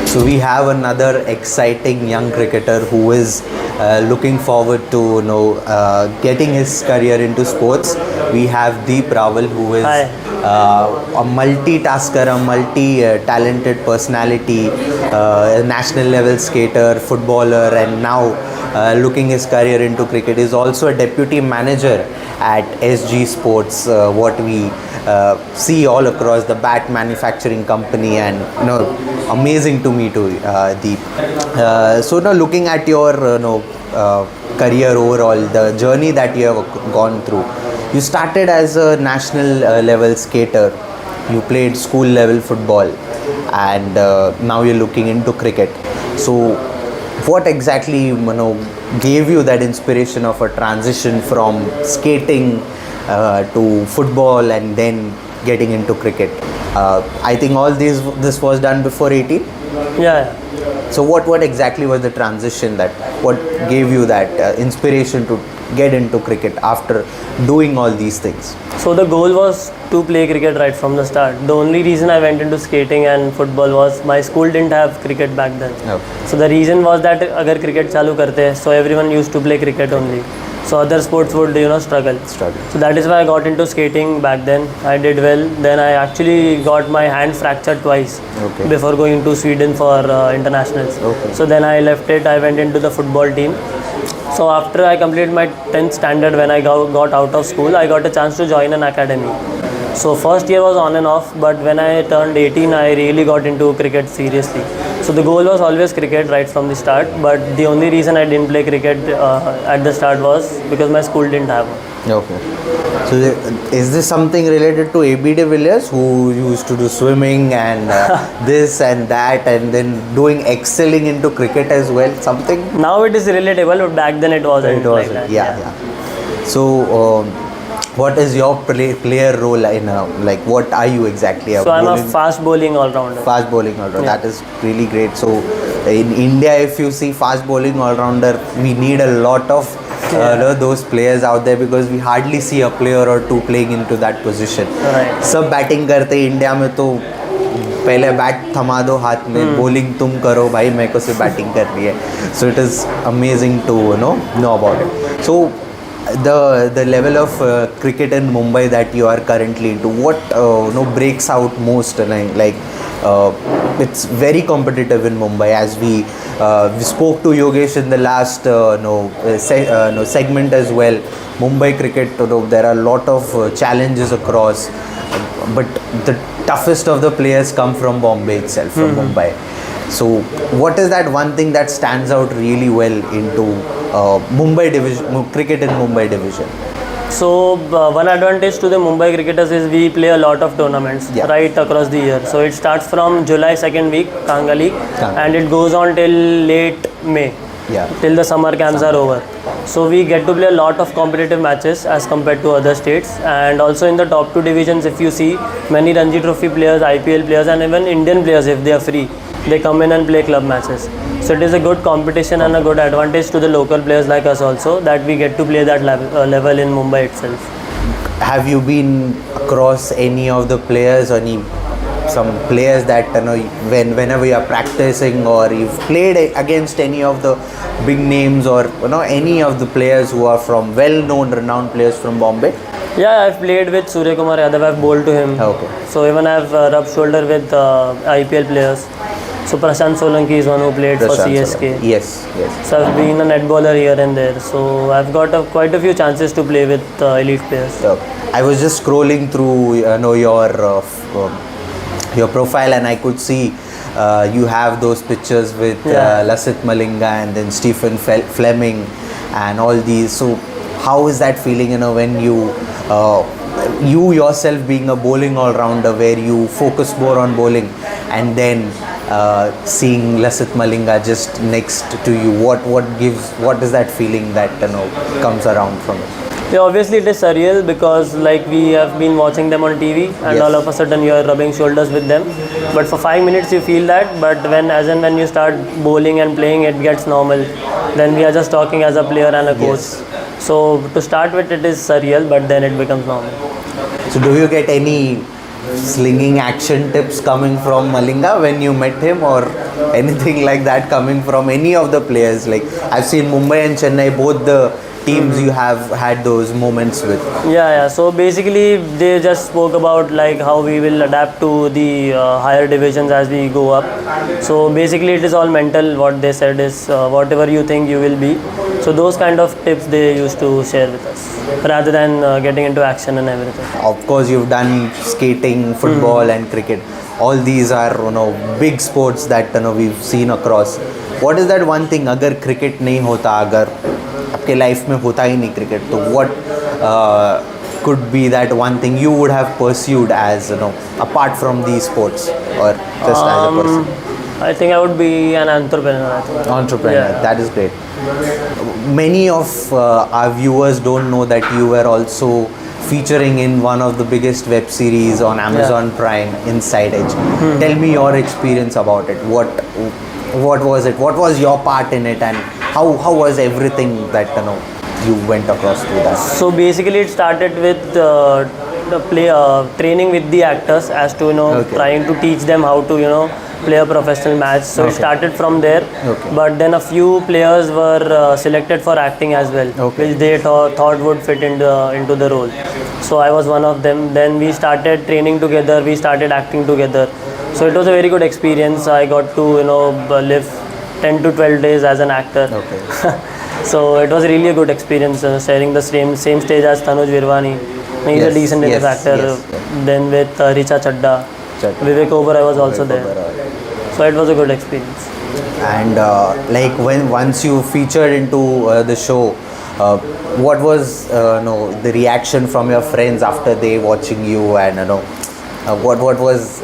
So we have another exciting young cricketer who is looking forward to getting his career into sports. We have Deep Raval, who is a multitasker, a multi-talented personality, a national level skater, footballer, and now looking his career into cricket. Is also a deputy manager at SG Sports, what we see all across the bat manufacturing company, and amazing to me too, Deep. So now looking at your career overall, the journey that you have gone through. You started as a national level skater. You played school level football, and now you're looking into cricket. So what exactly gave you that inspiration of a transition from skating to football and then getting into cricket? I think all this was done before 18? Yeah. So what exactly was the transition, what gave you that inspiration to get into cricket after doing all these things? So the goal was to play cricket right from the start. The only reason I went into skating and football was my school didn't have cricket back then. Okay. So the reason was that agar cricket chalu karte, so everyone used to play cricket only. So other sports would struggle. So that is why I got into skating back then. I did well. Then I actually got my hand fractured twice before going to Sweden for internationals. So then I left it. I went into the football team. So after I completed my 10th standard, when I got out of school, I got a chance to join an academy. So first year was on and off, but when I turned 18, I really got into cricket seriously. So the goal was always cricket right from the start, but the only reason I didn't play cricket at the start was because my school didn't have one. Okay. So is this something related to AB de Villiers, who used to do swimming and this and that, and then excelling into cricket as well? Something? Now it is relatable, but back then it wasn't. Like that. Yeah. So what is your player role in what are you exactly? So I'm a fast bowling all-rounder. Fast bowling all-rounder. That is really great. So in India, if you see fast bowling all-rounder, we need a lot of those players out there, because we hardly see a player or two playing into that position. Right. सब batting करते India में, तो पहले bat थमा दो हाथ में, bowling तुम करो भाई, मेरे को सिर्फ बैटिंग करनी है. So it is amazing to know about it. So the level of cricket in Mumbai that you are currently into, what breaks out most? It's very competitive in Mumbai, as we spoke to Yogesh in the last segment as well. Mumbai cricket, there are a lot of challenges across, but the toughest of the players come from Bombay itself, from Mumbai. So what is that one thing that stands out really well into Mumbai division, cricket in Mumbai division? So one advantage to the Mumbai cricketers is we play a lot of tournaments right across the year. So it starts from July 2nd week, Kanga League, and it goes on till late May, till the summer camps are over. So we get to play a lot of competitive matches as compared to other states, and also in the top two divisions, if you see, many Ranji Trophy players, IPL players, and even Indian players, if they are free, they come in and play club matches. So it is a good competition and a good advantage to the local players like us also, that we get to play that level in Mumbai itself. Have you been across any of the players, or some players that whenever you are practicing, or you've played against any of the big names, or any of the players who are from well-known, renowned players from Bombay? Yeah, I've played with Surya Kumar Yadav. I've bowled to him. So even I've rubbed shoulder with IPL players. So Prashant Solanki is one who played for CSK. Yes. So I've been a net bowler here and there. So I've got quite a few chances to play with elite players. I was just scrolling through your profile, and I could see you have those pictures with Lasith Malinga and then Stephen Fleming and all these. So how is that feeling, when you yourself being a bowling all-rounder, where you focus more on bowling, and then seeing Lasith Malinga just next to you? What is that feeling that comes around from it? Yeah, obviously it is surreal, because we have been watching them on TV, and all of a sudden you are rubbing shoulders with them. But for 5 minutes you feel that, but when you start bowling and playing, it gets normal. Then we are just talking as a player and a coach. So to start with, it is surreal, but then it becomes normal. So do you get any slinging action tips coming from Malinga when you met him, or anything like that coming from any of the players? Like I've seen Mumbai and Chennai, both the teams you have had those moments with. Yeah. So basically, they just spoke about like how we will adapt to the higher divisions as we go up. So basically, it is all mental. What they said is whatever you think you will be. So those kind of tips they used to share with us, rather than getting into action and everything. Of course, you've done skating, football, and cricket. All these are big sports that we've seen across. What is that one thing? अगर cricket नहीं होता, अगर आपके life में होता ही नहीं cricket, तो what could be that one thing you would have pursued as apart from these sports, or just as a person? I think I would be an entrepreneur. I think. Entrepreneur. Yeah. That is great. Many of our viewers don't know that you were also featuring in one of the biggest web series on Amazon Prime, Inside Edge. Tell me your experience about it. What was it? What was your part in it, and how was everything that you went across through that? So basically, it started with the training with the actors as to trying to teach them how to play a professional match. So it started from there. But then a few players were selected for acting as well, which they thought would fit into the role. So I was one of them. Then we started training together. We started acting together. So it was a very good experience. I got to live 10 to 12 days as an actor. So it was really a good experience, sharing the same stage as Tanuj Virwani. He's a decent enough actor. Then with Richa Chadda, Vivek Oberoi was also there. So it was a good experience. And like once you featured into the show, what was the reaction from your friends after they watching you, and what was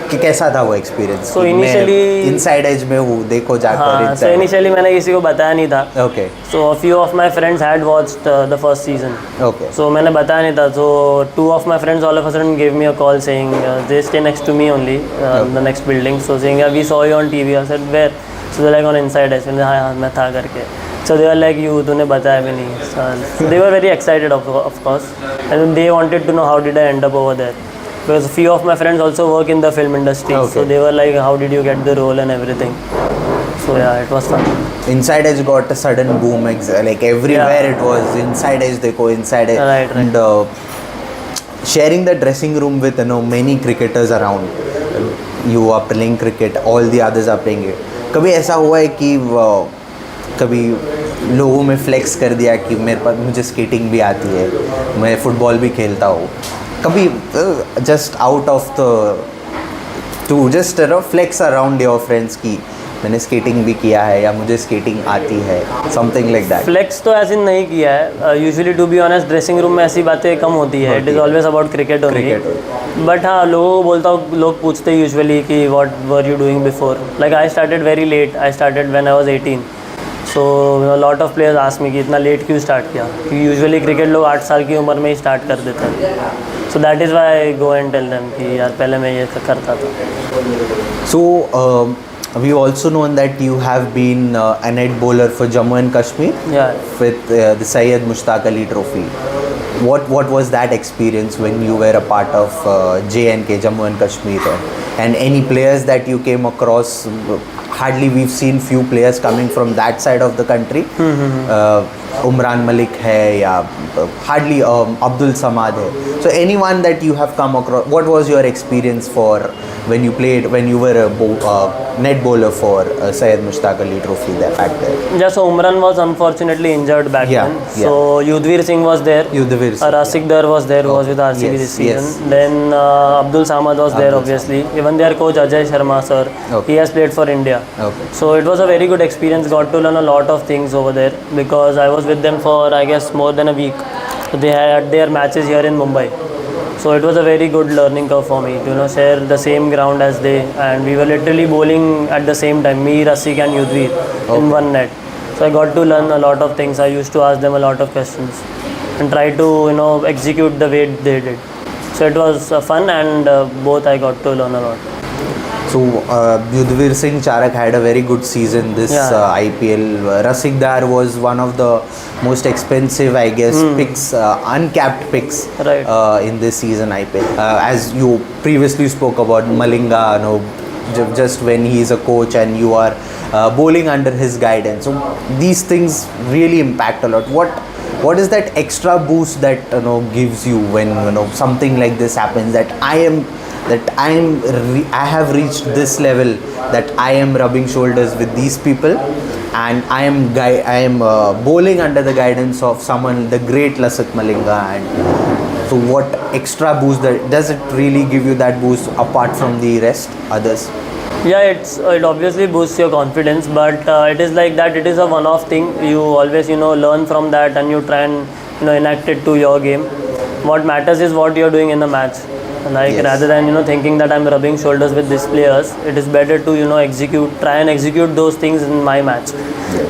कि कैसा था वो experience? So initially Inside Edge में हूँ, देखो जाकर. So initially मैंने किसी को बताया नहीं था. Okay. So a few of my friends had watched the first season. Okay. So मैंने बताया नहीं था. So two of my friends all of a sudden gave me a call saying they stay next to me only, the next building. So saying we saw you on TV. I said where? So they're like on Inside Edge. मैंने हाँ मैं था करके. So they were like you तूने बताया भी नहीं. So they were very excited of course, and they wanted to know how did I end up over there. Because a few of my friends also work in the film industry, so they were like, how did you get the role and everything. So yeah, it was fun. Inside Edge got a sudden boom, like everywhere it was Inside Edge, देखो Inside Edge. Right. And sharing the dressing room with many cricketers around. You are playing cricket, all the others are playing it. कभी ऐसा हुआ है कि कभी लोगों में flex कर दिया कि मुझे स्केटिंग भी आती है, मैं फुटबॉल भी खेलता हूँ, कभी just out of the to just flex around your friends की मैंने स्केटिंग भी किया है या मुझे स्केटिंग आती है, something like that? फ्लेक्स तो ऐसे नहीं किया है. Usually to be honest dressing room में ऐसी बातें कम होती है. It is always about cricket only. But हाँ, लोगों को बोलता हूँ, लोग पूछते हैं यूजुअली कि what were you doing before. Like I started very late. I started when I was 18. So lot of players ask me कि इतना लेट क्यों स्टार्ट किया, क्योंकि यूजुअली क्रिकेट लोग 8 साल की उम्र में ही स्टार्ट कर देते हैं. So that is why I go and tell them कि यार पहले मैं ये करता था. So we've also known that you have been a net bowler for Jammu and Kashmir with the Syed Mushtaq Ali Trophy. What was that experience when you were a part of J&K, Jammu and Kashmir? And any players that you came across? Hardly we've seen few players coming from that side of the country. Umran Malik hai ya hardly Abdul Samad hai. So anyone that you have come across, what was your experience for when you were a net bowler for Syed Mushtaq Ali Trophy there back there? Yeah, so Umran was unfortunately injured back then. So Yudhvir Singh was there. Rasik Dar was there, who was with RCB this season. Then Abdul Samad was there, obviously. Even their coach Ajay Sharma sir, he has played for India. So it was a very good experience. Got to learn a lot of things over there because I was with them for I guess more than a week. So they had their matches here in Mumbai. So it was a very good learning curve for me to share the same ground as they, and we were literally bowling at the same time, me, Rasik and Yudhvir in one net. So I got to learn a lot of things. I used to ask them a lot of questions and try to execute the way they did. So it was fun, and both I got to learn a lot. So Yudhvir Singh Charak had a very good season this IPL. Rasik Dar was one of the most expensive, I guess, picks, uncapped picks Right. in this season IPL. As you previously spoke about Malinga, just when he is a coach and you are bowling under his guidance. So these things really impact a lot. What is that extra boost that gives you when something like this happens, that I have reached this level, that I am rubbing shoulders with these people, and I am bowling under the guidance of someone, the great Lasat Malinga. And so what extra boost does it really give you, that boost apart from the rest others? Yeah, it obviously boosts your confidence, but it is like that. It is a one-off thing. You always learn from that, and you try and enact it to your game. What matters is what you're doing in the match. Like Yes. rather than thinking that I'm rubbing shoulders with these players, it is better to try and execute those things in my match,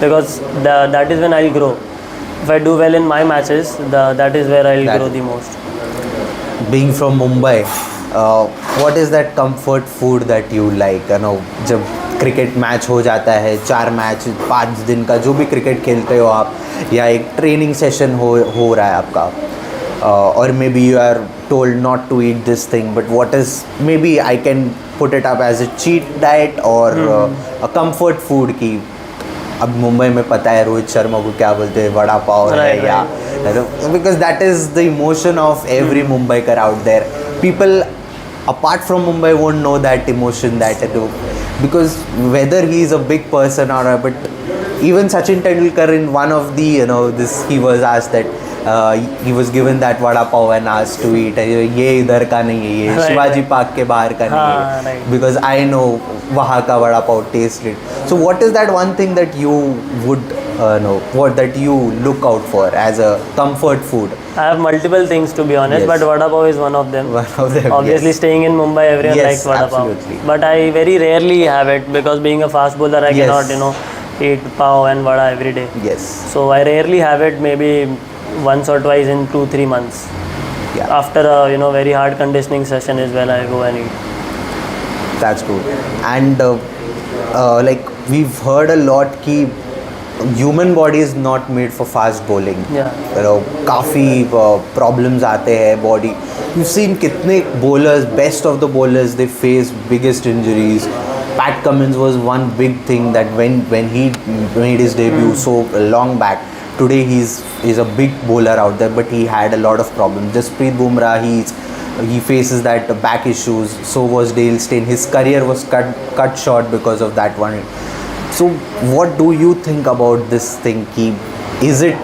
because that is when I'll grow. If I do well in my matches, that is where I'll grow the most. Being from Mumbai, what is that comfort food that you like? जब cricket match हो जाता है, 4 match 5 दिन का जो भी cricket खेलते हो आप, या एक ट्रेनिंग सेशन हो रहा है आपका, और maybe you are told not to eat this thing, but what is, maybe I can put it up as a cheat diet or a comfort food की. अब मुंबई में पता है रोहित शर्मा को क्या बोलते हैं, वड़ा पाव है, या because that is the emotion of every Mumbaikar out there. People apart from Mumbai won't know that emotion, because whether he is a big person or but even Sachin Tendulkar in one of the he was asked that he was given that vada pav and asked to eat, ये इधर का नहीं है, ये Shivaji park के बाहर का नहीं है, because I know वहाँ का vada pav tasted. So what is that one thing that you would that you look out for as a comfort food? I have multiple things, to be honest, Yes. but vada pav is one of them. One of them, Obviously, yes. staying in Mumbai, everyone Yes, likes vada absolutely. pav. But I very rarely have it, because being a fast bowler, I Yes. cannot eat pav and vada every day. Yes. So I rarely have it, maybe once or twice in 2-3 months. Yeah. After a very hard conditioning session is when I go and eat. That's good. And like we've heard a lot कि human body is not made for fast bowling. Yeah. काफ़ी problems आते हैं body. You've seen कितने bowlers, best of the bowlers, they face biggest injuries. Pat Cummins was one big thing that when he made his debut so long back. Today he's a big bowler out there, but he had a lot of problems. Jasprit Bumrah, he faces that back issues. So was Dale Steyn. His career was cut short because of that one. So what do you think about this thing? Is it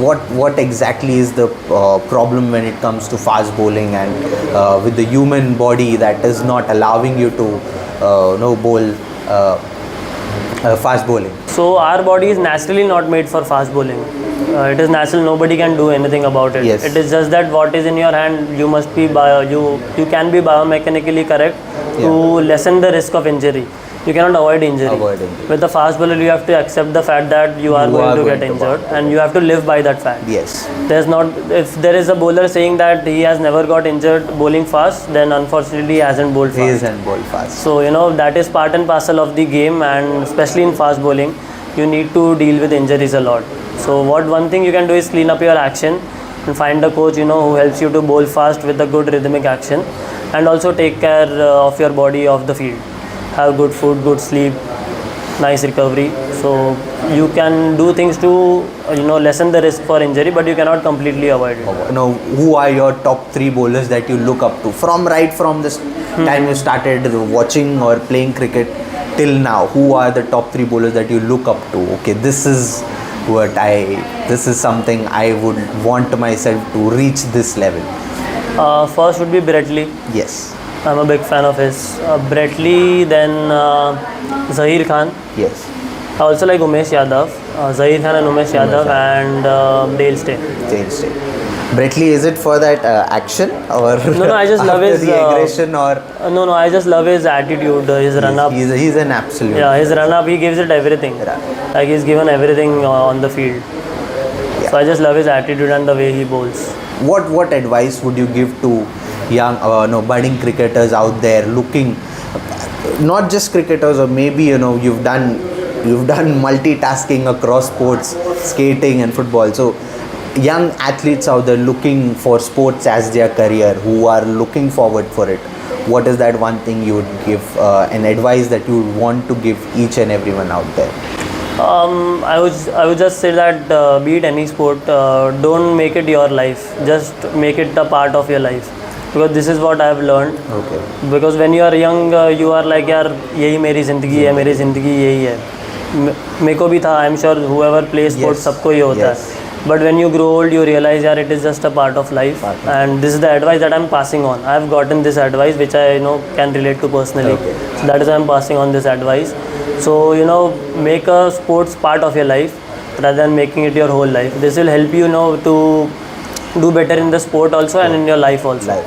what exactly is the problem when it comes to fast bowling and with the human body that is not allowing you to bowl fast bowling? So our body is naturally not made for fast bowling. It is natural. Nobody can do anything about it. Yes. It is just that what is in your hand, you must be you can be biomechanically correct to lessen the risk of injury. You cannot avoid injury. With the fast bowler, you have to accept the fact that you are going to get injured, and you have to live by that fact. Yes. If there is a bowler saying that he has never got injured bowling fast, then unfortunately he hasn't bowled fast. He hasn't bowled fast. So that is part and parcel of the game, and especially in fast bowling, you need to deal with injuries a lot. So one thing you can do is clean up your action and find a coach who helps you to bowl fast with a good rhythmic action, and also take care of your body off the field. Have good food, good sleep, nice recovery. So you can do things to lessen the risk for injury, but you cannot completely avoid it. Who are your top 3 bowlers that you look up to from this time you started watching or playing cricket till now? Who are the top 3 bowlers that you look up to? Okay, this is something I would want myself to reach this level. First would be Brett Lee. Yes. I'm a big fan of his. Brett Lee, then Zaheer Khan. Yes. I also like Umesh Yadav. Zaheer Khan and Umesh Yadav, and Dale Steyn. Brett Lee, is it for that action or No, I just love his the aggression or no, I just love his attitude, his run up. He's an absolute. Yeah, his run up, he gives it everything. Like he's given everything on the field. Yeah. So I just love his attitude and the way he bowls. What advice would you give to young budding cricketers out there looking, not just cricketers, or maybe you've done You've done multitasking across sports, skating and football. So young athletes out there looking for sports as their career, who are looking forward for it, what is that one thing you would give, an advice that you would want to give each and everyone out there? I would just say that be it any sport, don't make it your life. Just make it a part of your life. Because this is what I have learned. Okay. Because when you are young, you are like यार यही मेरी ज़िंदगी है, मेरी ज़िंदगी यही है. मेरे को भी था. I'm sure whoever plays sports सबको ये होता है. But when you grow old, you realize यार it is just a part of life. And this is the advice that I'm passing on. I have gotten this advice which I can relate to personally. Okay. So that is why I'm passing on this advice. So make a sports part of your life rather than making it your whole life. This will help you to do better in the sport also and in your life also.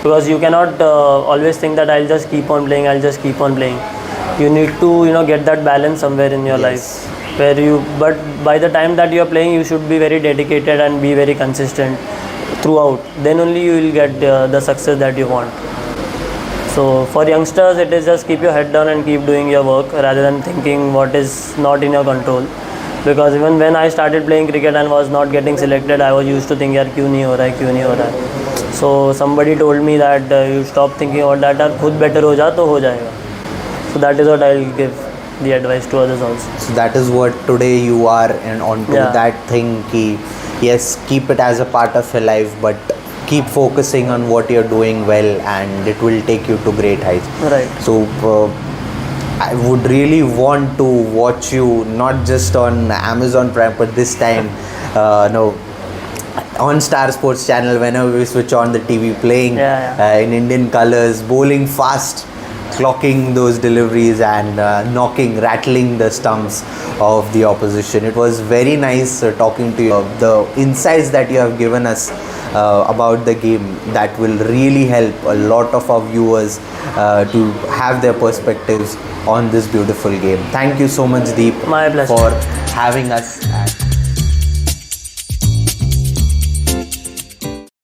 Because you cannot always think that I'll just keep on playing, You need to get that balance somewhere in your life. But by the time that you are playing, you should be very dedicated and be very consistent throughout. Then only you will get the success that you want. So for youngsters, it is just keep your head down and keep doing your work rather than thinking what is not in your control. Because even when I started playing cricket and was not getting selected, I was used to think यार क्यों नहीं हो रहा है. So somebody told me that you stop thinking about that and खुद better हो जा तो हो जाएगा. So that is what I will give the advice to others also. So that is what today you are, and onto that thing ki, yes, keep it as a part of your life, but keep focusing on what you're doing well, and it will take you to great heights. Right. So I would really want to watch you not just on Amazon Prime, but this time on Star Sports channel, whenever we switch on the TV, playing in Indian colors, bowling fast, clocking those deliveries and rattling the stumps of the opposition. It was very nice talking to you. The insights that you have given us about the game, that will really help a lot of our viewers to have their perspectives on this beautiful game. Thank you so much, Deep, My pleasure. for having us at